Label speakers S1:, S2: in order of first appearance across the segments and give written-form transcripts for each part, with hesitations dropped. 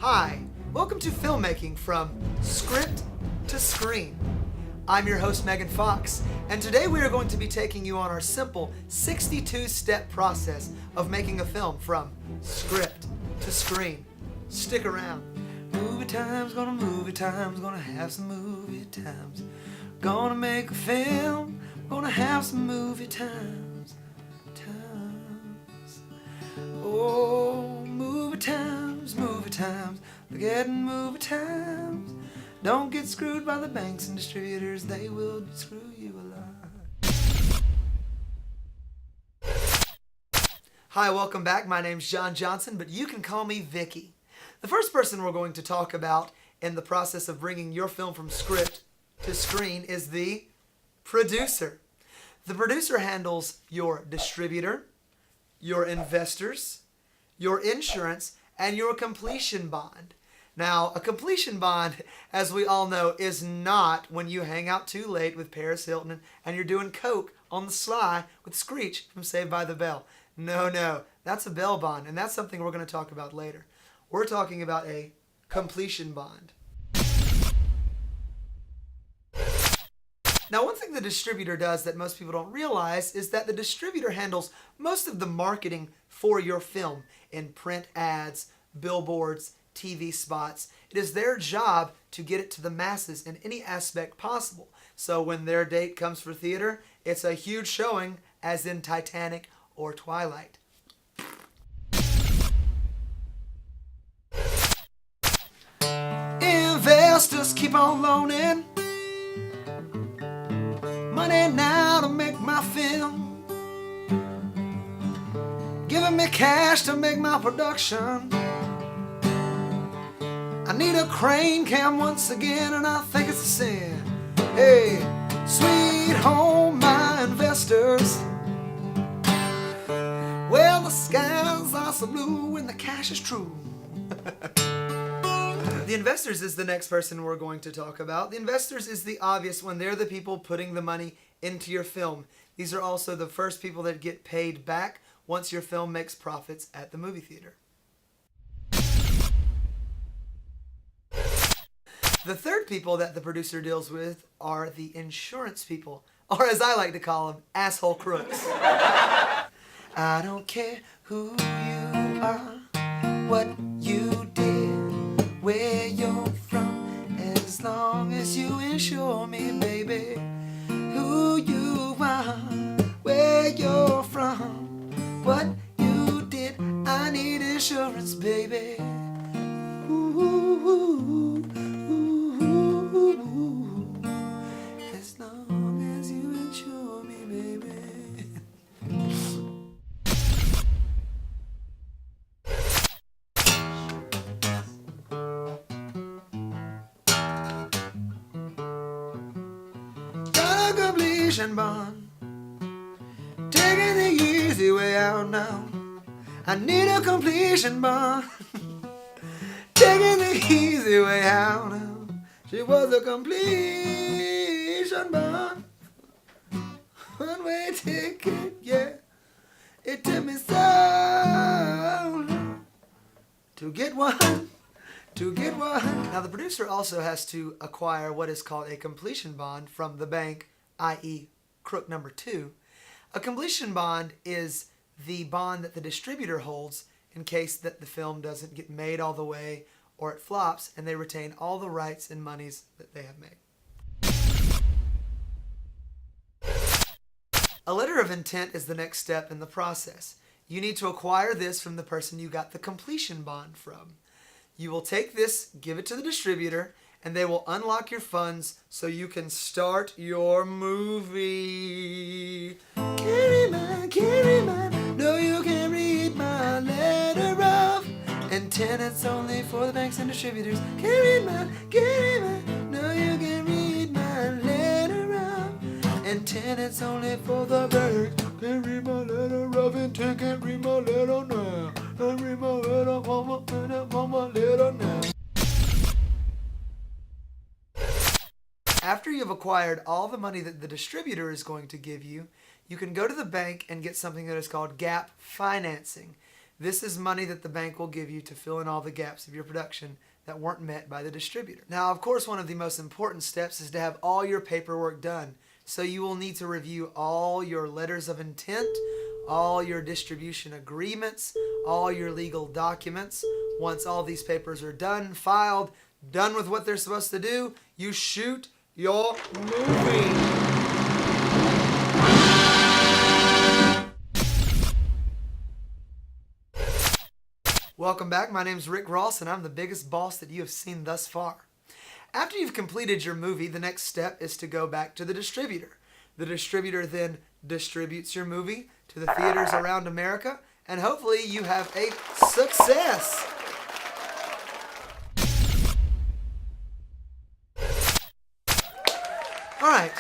S1: Hi, welcome to Filmmaking from Script to Screen. I'm your host Megan Fox, and today we are going to be taking you on our simple 62-step process of making a film from script to screen. Stick around. Movie time's gonna have some movie times. Gonna make a film, gonna have some movie times. Oh, movie times, forgetting movie times. Don't get screwed by the banks and distributors, they will screw you a lot. Hi, welcome back. My name's John Johnson, but you can call me Vicky. The first person we're going to talk about in the process of bringing your film from script to screen is the producer. The producer handles your distributor, your investors, your insurance, and your completion bond. Now, a completion bond, as we all know, is not when you hang out too late with Paris Hilton and you're doing coke on the sly with Screech from Saved by the Bell. No, that's a bail bond, and that's something we're going to talk about later. We're talking about a completion bond. Now, one thing the distributor does that most people don't realize is that the distributor handles most of the marketing for your film in print ads, billboards, TV spots. It is their job to get it to the masses in any aspect possible. So when their date comes for theater, it's a huge showing, as in Titanic or Twilight. Investors keep on loaning money now to make my film, giving me cash to make my production. I need a crane cam once again, and I think it's a sin. Hey, sweet home, my investors. Well, the skies are so blue and the cash is true. The investors is the next person we're going to talk about. The investors is the obvious one. They're the people putting the money into your film. These are also the first people that get paid back once your film makes profits at the movie theater. The third people that the producer deals with are the insurance people, or as I like to call them, asshole crooks. I don't care who you are, what you did, where you're from, as long as you insure me, baby. Who you are, where you're from, what you did, I need insurance, baby. Ooh, ooh, ooh, ooh, as long as you insure me, baby. Completion bond, taking the easy way out now. I need a completion bond, taking the easy way out now. She was a completion bond, one-way ticket, yeah. It took me so long to get one. Now, the producer also has to acquire what is called a completion bond from the bank, i.e. crook number 2. A completion bond is the bond that the distributor holds in case that the film doesn't get made all the way or it flops, and they retain all the rights and monies that they have made. A letter of intent is the next step in the process. You need to acquire this from the person you got the completion bond from. You will take this, give it to the distributor, and they will unlock your funds so you can start your movie. Carry mine, no you can read my letter of intent. It's only for the banks and distributors. Carry mine, no you can read my letter of intent. It's only for the banks. Can't read my letter of intent, can't read my letter now. Can't read my letter, mama, letter now. After you've acquired all the money that the distributor is going to give you, you can go to the bank and get something that is called gap financing. This is money that the bank will give you to fill in all the gaps of your production that weren't met by the distributor. Now, of course, one of the most important steps is to have all your paperwork done. So you will need to review all your letters of intent, all your distribution agreements, all your legal documents. Once all these papers are done, filed, done with what they're supposed to do, you shoot your movie. Welcome back. My name's Rick Ross, and I'm the biggest boss that you have seen thus far. After you've completed your movie, the next step is to go back to the distributor. The distributor then distributes your movie to the theaters around America, and hopefully you have a success. All right,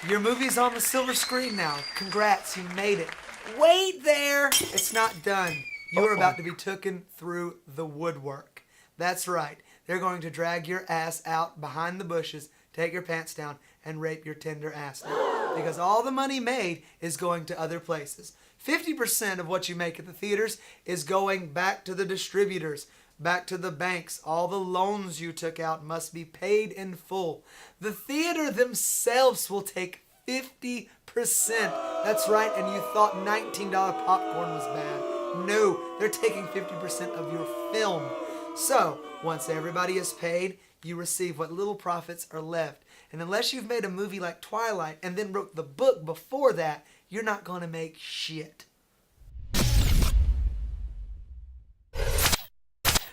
S1: your movie's on the silver screen now. Congrats, you made it. Wait there! It's not done. You are about to be taken through the woodwork. That's right. They're going to drag your ass out behind the bushes, take your pants down, and rape your tender ass now. Because all the money made is going to other places. 50% of what you make at the theaters is going back to the distributors, back to the banks. All the loans you took out must be paid in full. The theater themselves will take 50%. That's right, and you thought $19 popcorn was bad. No, they're taking 50% of your film. So, once everybody is paid, you receive what little profits are left. And unless you've made a movie like Twilight and then wrote the book before that, you're not going to make shit.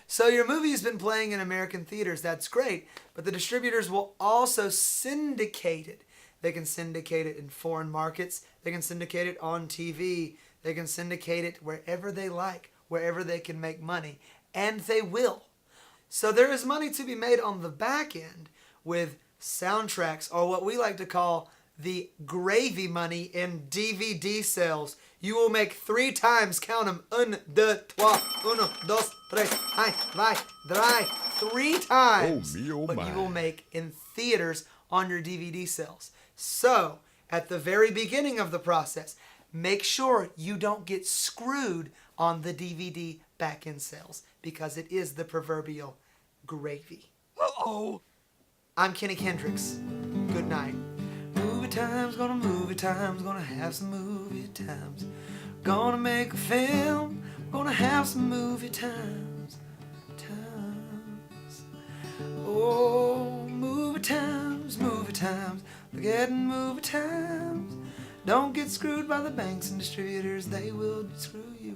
S1: So your movie has been playing in American theaters. That's great. But the distributors will also syndicate it. They can syndicate it in foreign markets. They can syndicate it on TV. They can syndicate it wherever they like, wherever they can make money. And they will. So there is money to be made on the back end with soundtracks, or what we like to call the gravy money in DVD sales. You will make 3 times, count them, 1, 2, 3, 3 times what you will make in theaters on your DVD sales. So, at the very beginning of the process, make sure you don't get screwed on the DVD back-end sales, because it is the proverbial gravy. Uh-oh. I'm Kenny Kendricks. Good night. Movie time's gonna have some movie times. Gonna make a film, gonna have some movie times. Oh, movie times, we're getting movie times. Don't get screwed by the banks and distributors, they will screw you.